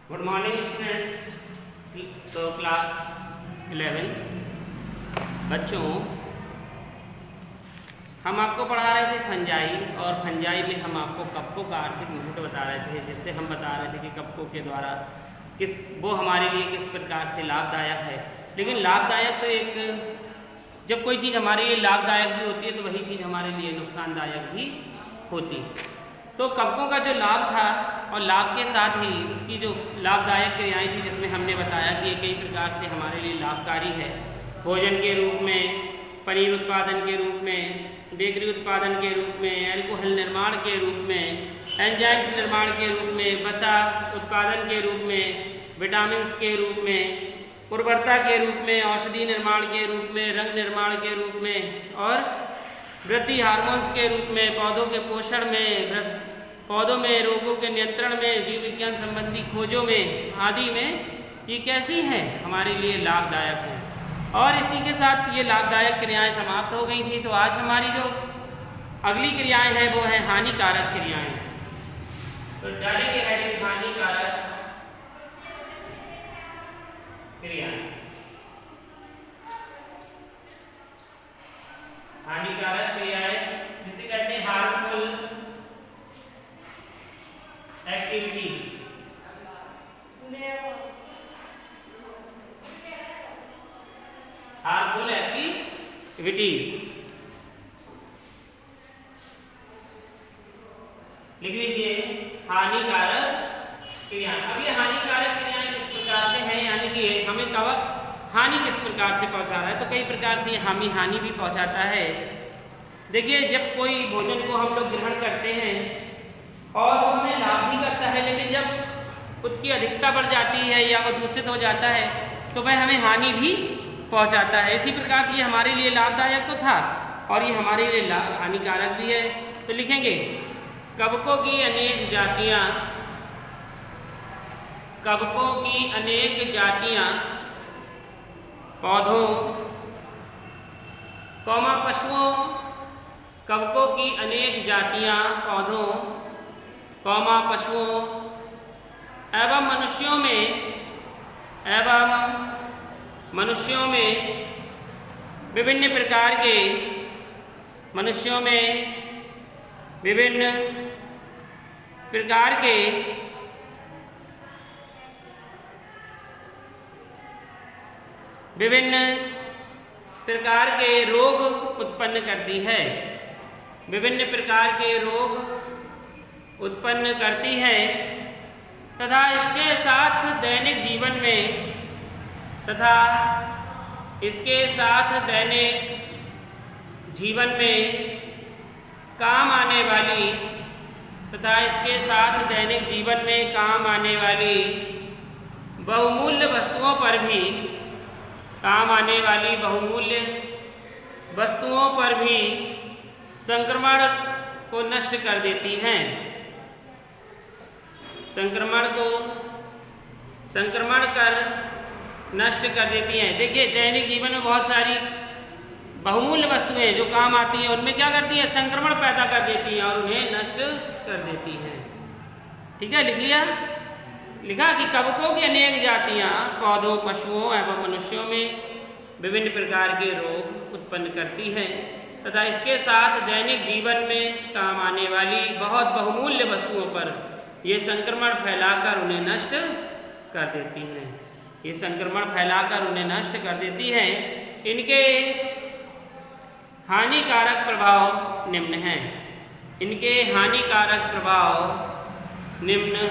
Good morning students. तो class 11 बच्चों, हम आपको पढ़ा रहे थे फंजाई, और फंजाई में हम आपको कप्पों का आर्थिक महत्व बता रहे थे, जिससे हम बता रहे थे कि कप्पों के द्वारा वो हमारे लिए किस प्रकार से लाभदायक है। लेकिन लाभदायक तो जब कोई चीज़ हमारे लिए लाभदायक भी होती है तो वही चीज़ हमारे लिए नुकसानदायक भी होती है। तो कप्पों का जो लाभ था और लाभ के साथ ही उसकी जो लाभदायक क्रियाएँ थी, जिसमें हमने बताया कि ये कई प्रकार से हमारे लिए लाभकारी है। भोजन के रूप में, पनीर उत्पादन के रूप में, बेकरी उत्पादन के रूप में, अल्कोहल निर्माण के रूप में, एंजाइम्स निर्माण के रूप में, वसा उत्पादन के रूप में, विटामिन्स के रूप में, उर्वरता के रूप में, औषधि निर्माण के रूप में, रंग निर्माण के रूप में और वृद्धि हार्मोन्स के रूप में, पौधों के पोषण में, पौधों में रोगों के नियंत्रण में, जीव विज्ञान संबंधी खोजों में आदि में ये कैसी हैं, हमारे लिए लाभदायक हैं। और इसी के साथ ये लाभदायक क्रियाएं समाप्त हो गई थी। तो आज हमारी जो अगली क्रियाएं हैं वो हैं हानिकारक क्रियाएं। तो डालेंगे हेडिंग हानिकारक क्रियाएं। हानिकारक क्रियाएं जिसे कहते हैं हार्मफुल एक्टिविटीज। हार्मफुल एक्टिविटीज लिख लीजिए, हानिकारक क्रियाएं। अब ये हानिकारक क्रियाएं किस प्रकार से हैं, यानी कि हमें कवक हानि किस प्रकार से पहुंचा रहा है। तो कई प्रकार से हमें हानि भी पहुंचाता है। देखिए, जब कोई भोजन को हम लोग ग्रहण करते हैं और वो हमें लाभ भी करता है, लेकिन जब उसकी अधिकता बढ़ जाती है या वो दूषित हो जाता है तो वह हमें हानि भी पहुंचाता है। इसी प्रकार ये हमारे लिए लाभदायक तो था और ये हमारे लिए हानिकारक भी है। तो लिखेंगे, कवकों की अनेक जातियां, कवकों की अनेक जातियां पौधों, पशुओं, कवकों की अनेक जातियां पौधों, पशुओं एवं मनुष्यों में विभिन्न प्रकार के, मनुष्यों में विभिन्न प्रकार के रोग उत्पन्न करती है। विभिन्न प्रकार के रोग उत्पन्न करती है तथा इसके साथ दैनिक जीवन में काम आने वाली बहुमूल्य वस्तुओं पर भी संक्रमण को नष्ट कर देती हैं। संक्रमण कर नष्ट कर देती हैं। देखिए, दैनिक जीवन में बहुत सारी बहुमूल्य वस्तुएं जो काम आती हैं, उनमें क्या करती हैं, संक्रमण पैदा कर देती हैं और उन्हें नष्ट कर देती हैं। ठीक है, लिख लिया। लिखा कि कवकों की अनेक जातियां पौधों, पशुओं एवं मनुष्यों में विभिन्न प्रकार के रोग उत्पन्न करती हैं तथा इसके साथ दैनिक जीवन में काम आने वाली बहुत बहुमूल्य वस्तुओं पर ये संक्रमण फैलाकर उन्हें नष्ट कर देती हैं। ये संक्रमण फैलाकर उन्हें नष्ट कर देती हैं। इनके हानिकारक प्रभाव निम्न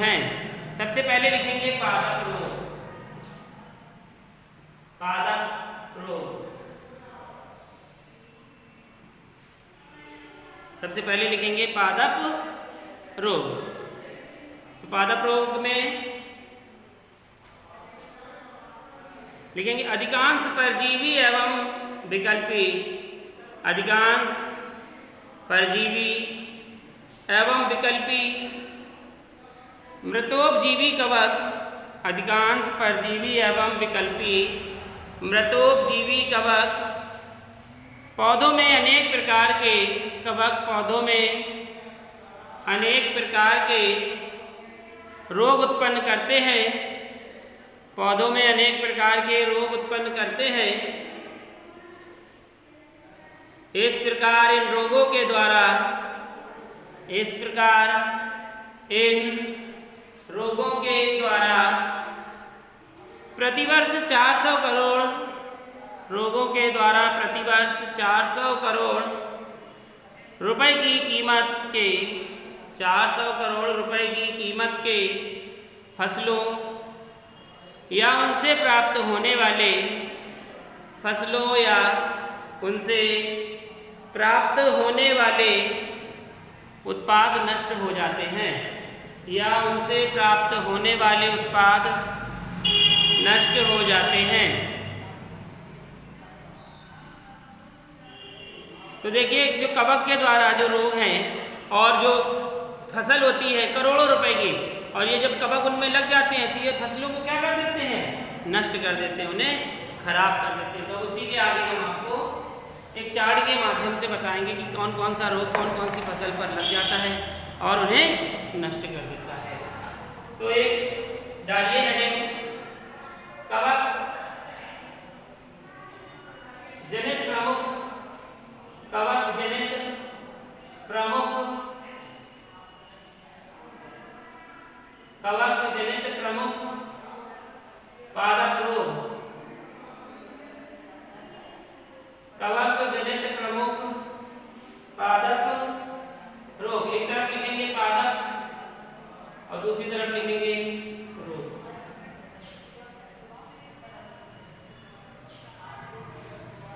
हैं। सबसे पहले लिखेंगे पादप रोग। सबसे पहले लिखेंगे पादप रोग। तो पादप रोग में लिखेंगे अधिकांश परजीवी एवं विकल्पी मृतोपजीवी कवक, अधिकांश परजीवी एवं विकल्पी मृतोपजीवी कवक पौधों में अनेक प्रकार के कवक, पौधों में अनेक प्रकार के रोग उत्पन्न करते हैं, पौधों में अनेक प्रकार के रोग उत्पन्न करते हैं। इस प्रकार इन रोगों के द्वारा, इस प्रकार इन रोगों के द्वारा प्रतिवर्ष 400 करोड़ रोगों के द्वारा प्रतिवर्ष 400 करोड़ रुपए की कीमत के 400 करोड़ रुपए की कीमत के फसलों या उनसे प्राप्त होने वाले फसलों या उनसे प्राप्त होने वाले उत्पाद नष्ट हो जाते हैं, या उनसे प्राप्त होने वाले उत्पाद नष्ट हो जाते हैं। तो देखिए, जो कवक के द्वारा जो रोग हैं और जो फसल होती है करोड़ों रुपए की, और ये जब कवक उनमें लग जाते हैं तो ये फसलों को क्या कर देते हैं, नष्ट कर देते हैं, उन्हें खराब कर देते हैं। तो उसी के आगे हम आपको एक चार्ट के माध्यम से बताएंगे कि कौन कौन सा रोग कौन कौन सी फसल पर लग जाता है और उन्हें नष्ट कर देता है। तो एक डालिए हेडिंग, कवक जनित प्रमुख, कवक जनित प्रमुख, कवक जनित प्रमुख पादप रोग, कवक जनित प्रमुख पादप रोग। एक तरफ लिखेंगे पादप और दूसरी तरफ लिखेंगे रोग।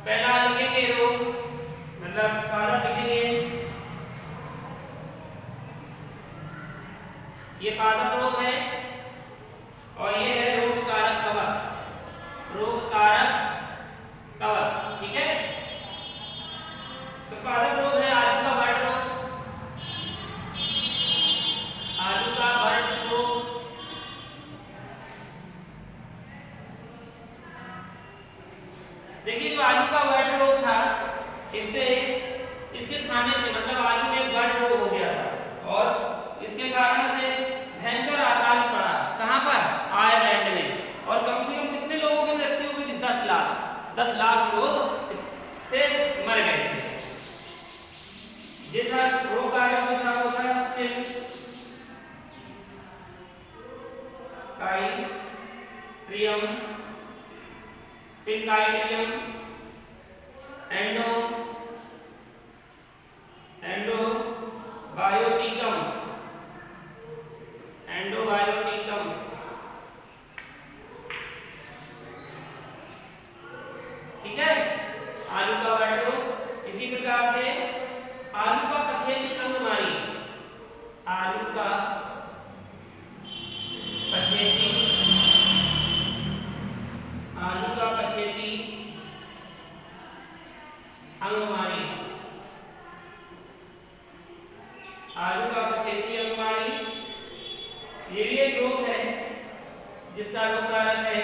पहला लिखेंगे रोग, मतलब पादप लिखेंगे, ये पादप रोग है और ये है रोग कारक कवक, रोग कारक कवक। ठीक है, तो पादप रोग है आलू का बर्ड रोग, आलू का बर्ड रोग, देखिए जो आलू का बर्ड रोग था, इसके खाने से मतलब आलू में बर्ड रोग हो गया था और इसके कारण से भयंकर अकाल पड़ा। कहां पर, आयरलैंड में, और कम से कम कितने लोगों की मृत्यु हुई थी, 10 लाख, 10 लाख लोग इससे मर गए थे। जितना रोग कारक था वो था सिंकाइट्रियम, एंडोबायोटिकम, ठीक है, आलू का बर्ड रोग। इसी प्रकार से आलू का पछेती अंगमारी, आलू का पछेती, आलू का पछेती अंगमारी, आलू का पछेती अंगमारी, ये भी एक रोग है जिसका रोग कारक है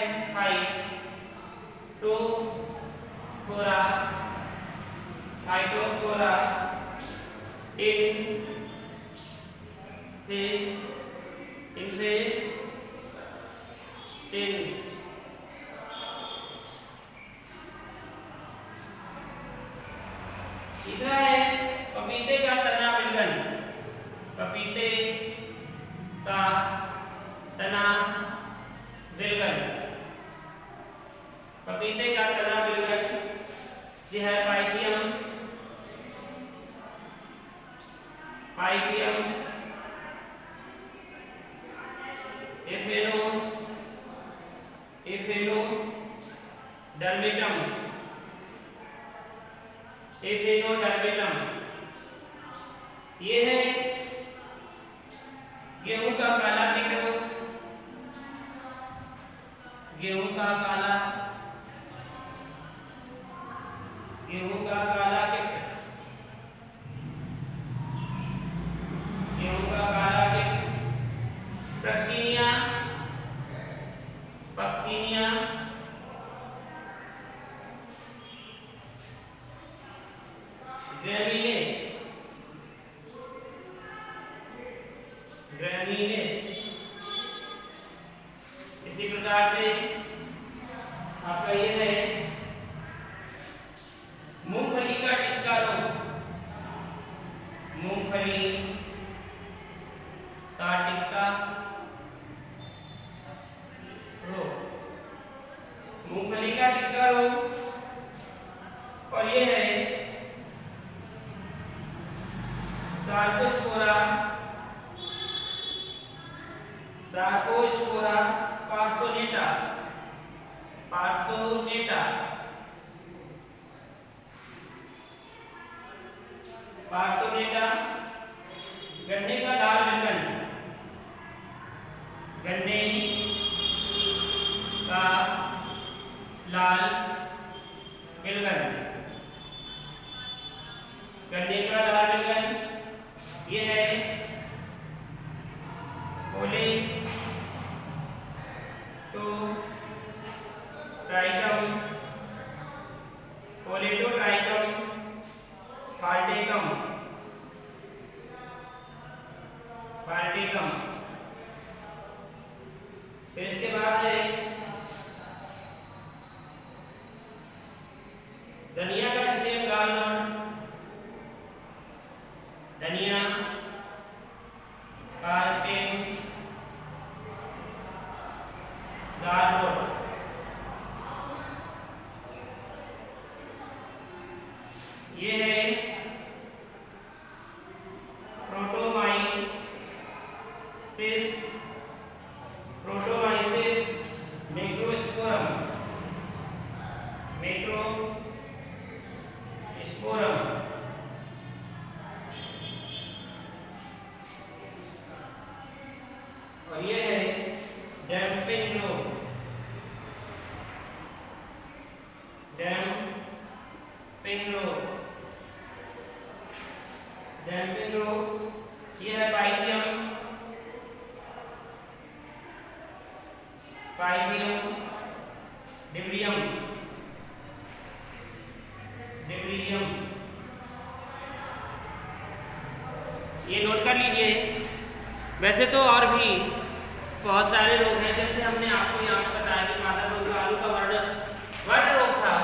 फाइटोफथोरा इन्फेक्टेंस। तीसरा है पपीते का तना विलगन, पपीते का तना विलगन, पपीते का तना विलगन, यह है पाइथियम, एफिनोडर्मिटम, ये है गेहूं का काला कीट रोग, गेहूं का काला कीट, गेहूं का काला कीट, पक्सीनिया, ग्रेमिनेस, इसी प्रकार से आपका ये है मूंगफली का टिक्का रोग। मूंगफली का टिक्का रोग, मूंगफली का टिक्का रोग। और ये है सार्कोस्पोरा, सार्कोस्पोरा पार्सोनेटा, पार्सोनेटा, पार्सोनेटा। गन्ने का लाल विलगन, गन्ने का लाल विलगन, गन्ने का लाल विलगन। ये है कोले तो ट्राइकम, कोलेटो ट्राइकम, फाल्टेकम, फाल्टेकम। फिर इसके बाद है धनिया का स्टेम गालनोड, धनिया का स्टेम गालनोड। ये है प्रोटोमाइसिस, प्रोटोमाइसिस मैक्रोस्पोरम, मैक्रोस्पोरम। और ये है डैम्पिंग रोग, डैम्पिंग रोग, डैम्पिंग रोग। ये है पाइथियम, पाइथियम डिब्रियम, डिब्रियम। ये नोट कर लीजिए। वैसे तो और भी बहुत सारे रोग हैं, जैसे हमने आपको यहाँ पर बताया कि माता रोग, आलू का वर्ड रोग था।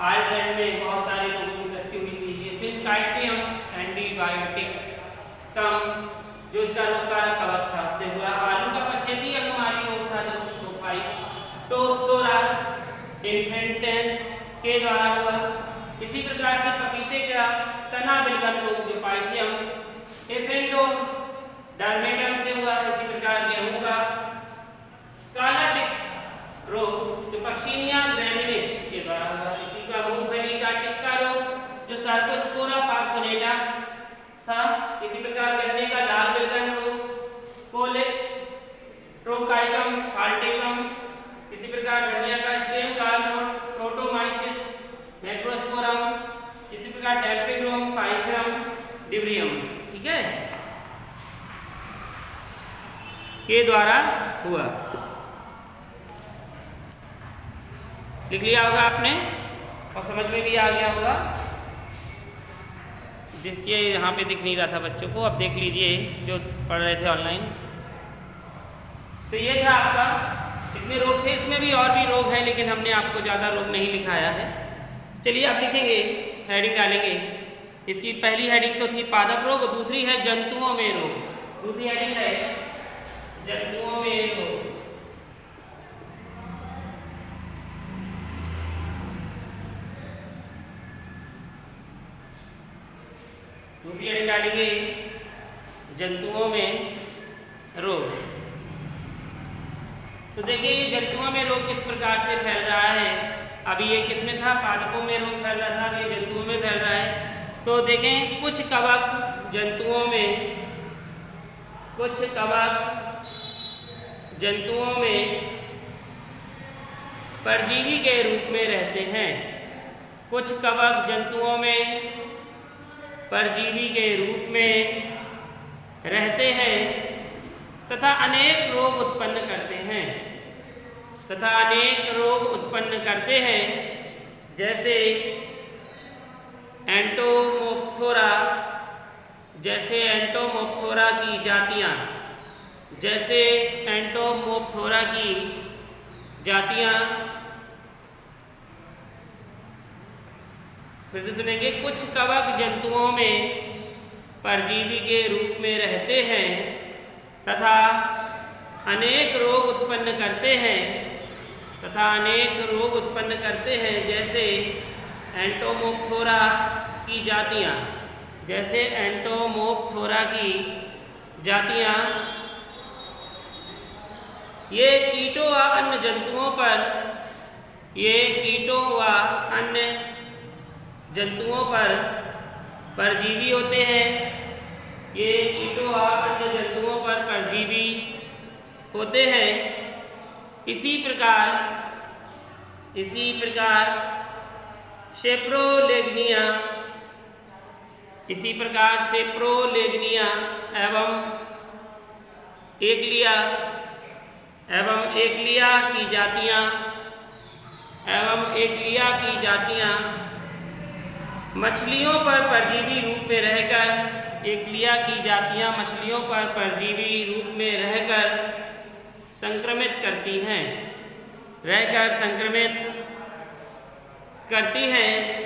आयरलैंड में बहुत सारे लोगों की मृत्यु हुई थी। ये सिंकाइटियम एंटीबायोटिक कम, जो इसका रोगकारक कवक था, उससे हुआ। आलू का पछेती बीमारी रोग था जो टोरा इन्फेंटेंस के द्वारा हुआ। इसी प्रकार से पपीते का तना विलगन रोग जो पाइथियम एफेंडो डर्मेटम से हुआ। इसी प्रकार गेहूं का काला टिक रोग जो पक्षिनिया ग्रैमिनिस के द्वारा हुआ। इसी का मूंगफली का टिक्का रोग जो सार्कोस्पोरा पार्सोनेटा था। इसी प्रकार गन्ने का लाल विलगन रोग कोलेट्रोकाइकम फाल्टेकम। इसी प्रकार धनिया का स्टेम गालनोड प्रोटोमाइसिस मैक्रोस्पोरम। इसी प्रकार डैम्पिंग रोग पाइथियम डिब्रियम, ठीक है, के द्वारा हुआ। लिख लिया होगा आपने और समझ में भी आ गया होगा। देखिए यहाँ पे दिख नहीं रहा था बच्चों को, अब देख लीजिए जो पढ़ रहे थे ऑनलाइन। तो ये था आपका, इतने रोग थे। इसमें भी और भी रोग हैं, लेकिन हमने आपको ज़्यादा रोग नहीं लिखाया है। चलिए आप लिखेंगे, हेडिंग डालेंगे। इसकी पहली हेडिंग तो थी पादप रोग, दूसरी है जंतुओं में रोग। दूसरी हेडिंग है जंतुओं में रोग। दूसरी हेडिंग डालेंगे जंतुओं में रोग। तो देखिए ये जंतुओं में रोग किस प्रकार से फैल रहा है। अभी ये किसमें था, पादपों में रोग फैल रहा था, ये जंतुओं में फैल रहा है। तो देखें कुछ कवक जंतुओं में, कुछ कवक जंतुओं में परजीवी के रूप में रहते हैं। कुछ कवक जंतुओं में परजीवी के रूप में रहते हैं तथा अनेक रोग उत्पन्न करते हैं, तथा अनेक रोग उत्पन्न करते हैं। जैसे एंटोमोप्थोरा, जैसे एंटोमोप्थोरा की जातियां, जैसे एंटोमोप्थोरा की जातियां, फिर से सुनेंगे, कुछ कवक जंतुओं में परजीवी के रूप में रहते हैं तथा अनेक रोग उत्पन्न करते हैं, जैसे एंटोमोप्थोरा की जातियां, ये कीटों व अन्य जंतुओं पर परजीवी होते हैं। इसी प्रकार सेप्रोलेग्निया एवं एकलिया की जातियां मछलियों पर परजीवी रूप में रहकर संक्रमित करती हैं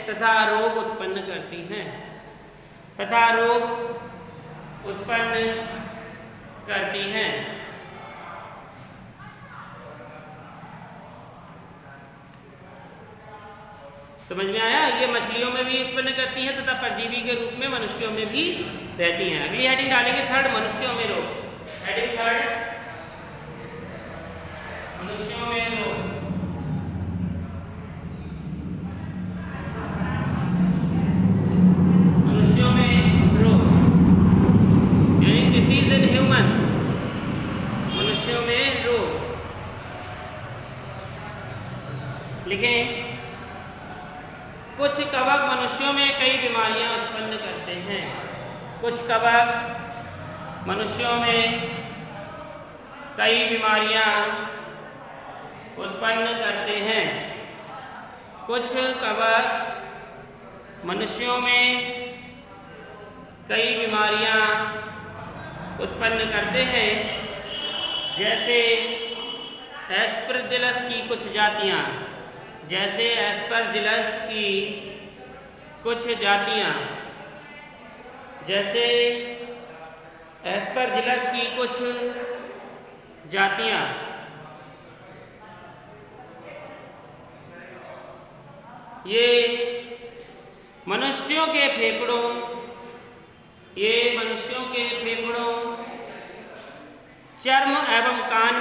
तथा रोग उत्पन्न करती हैं। समझ में आया? ये मछलियों में भी उत्पन्न करती हैं तथा परजीवी के रूप में मनुष्यों में भी रहती हैं। अगली हेडिंग डालेंगे थर्ड, मनुष्यों में रोग। हेडिंग थर्ड, मनुष्यों में रोग। लिखें, कुछ कवक मनुष्यों में कई बीमारियां उत्पन्न करते हैं। कुछ कवक मनुष्यों में कई बीमारियां उत्पन्न करते हैं। कुछ कवक मनुष्यों में कई बीमारियां उत्पन्न करते हैं, जैसे एस्परजिलस की कुछ जातियां, ये मनुष्यों के फेफड़ों, चर्म एवं कान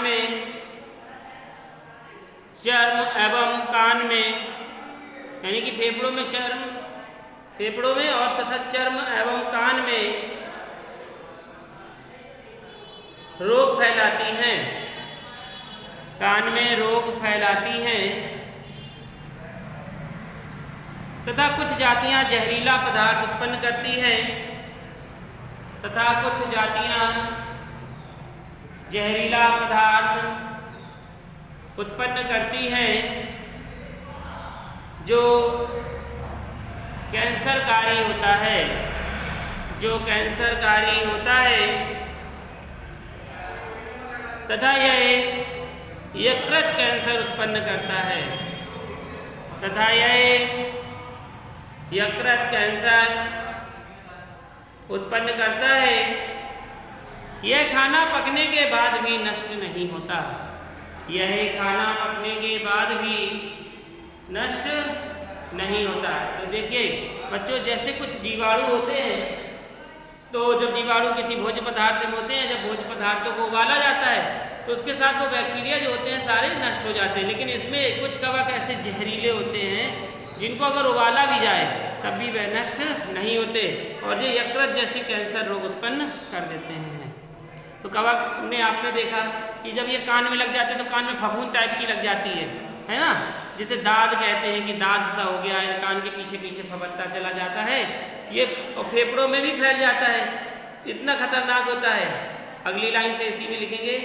में, यानी कि फेफड़ों में और तथा चर्म एवं कान में रोग फैलाती हैं, तथा कुछ जातियां जहरीला पदार्थ उत्पन्न करती हैं, जो कैंसरकारी होता है, तथा यह यकृत कैंसर उत्पन्न करता है। यह खाना पकने के बाद भी नष्ट नहीं होता। तो देखिए बच्चों, जैसे कुछ जीवाणु होते हैं, तो जब जीवाणु किसी भोज्य पदार्थ में होते हैं, जब भोज्य पदार्थों को उबाला जाता है तो उसके साथ वो बैक्टीरिया जो होते हैं सारे नष्ट हो जाते हैं। लेकिन इसमें कुछ कवक ऐसे जहरीले होते हैं जिनको अगर उबाला भी जाए तब भी वह नष्ट नहीं होते, और जो यकृत जैसी कैंसर रोग उत्पन्न कर देते हैं। तो कवक ने आपने देखा कि जब ये कान में लग जाते हैं तो कान में फफूंद टाइप की लग जाती है ना, जिसे दाद कहते हैं कि दाद सा हो गया है, कान के पीछे फफड़ता चला जाता है। ये फेफड़ों में भी फैल जाता है, इतना खतरनाक होता है। अगली लाइन से इसी में लिखेंगे,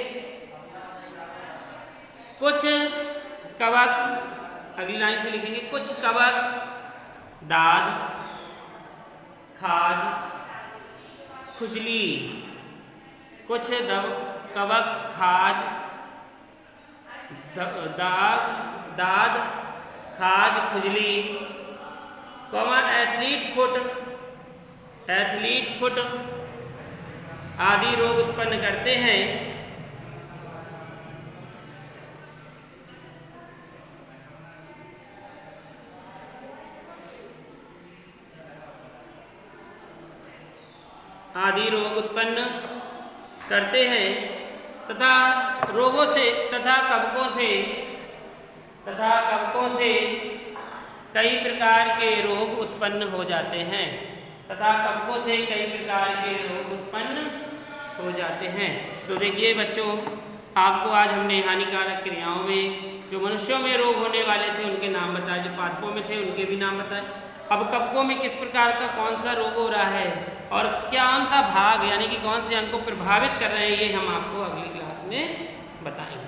कुछ कवक दाद, खाज, खुजली, कुछ कवक, खाज, दाद, खाज, खुजली, एथलीट फुट आदि रोग उत्पन्न करते हैं। आदि रोग उत्पन्न करते हैं तथा रोगों से तथा कवकों से कई प्रकार के रोग उत्पन्न हो जाते हैं तो देखिए बच्चों, आपको आज हमने हानिकारक क्रियाओं में जो मनुष्यों में रोग होने वाले थे उनके नाम बताए, जो पादपों में थे उनके भी नाम बताए। अब कवकों में किस प्रकार का कौन सा रोग हो रहा है और कौन सा भाग यानी कि कौन से अंग को प्रभावित कर रहे हैं, ये हम आपको अगली क्लास में बताएंगे।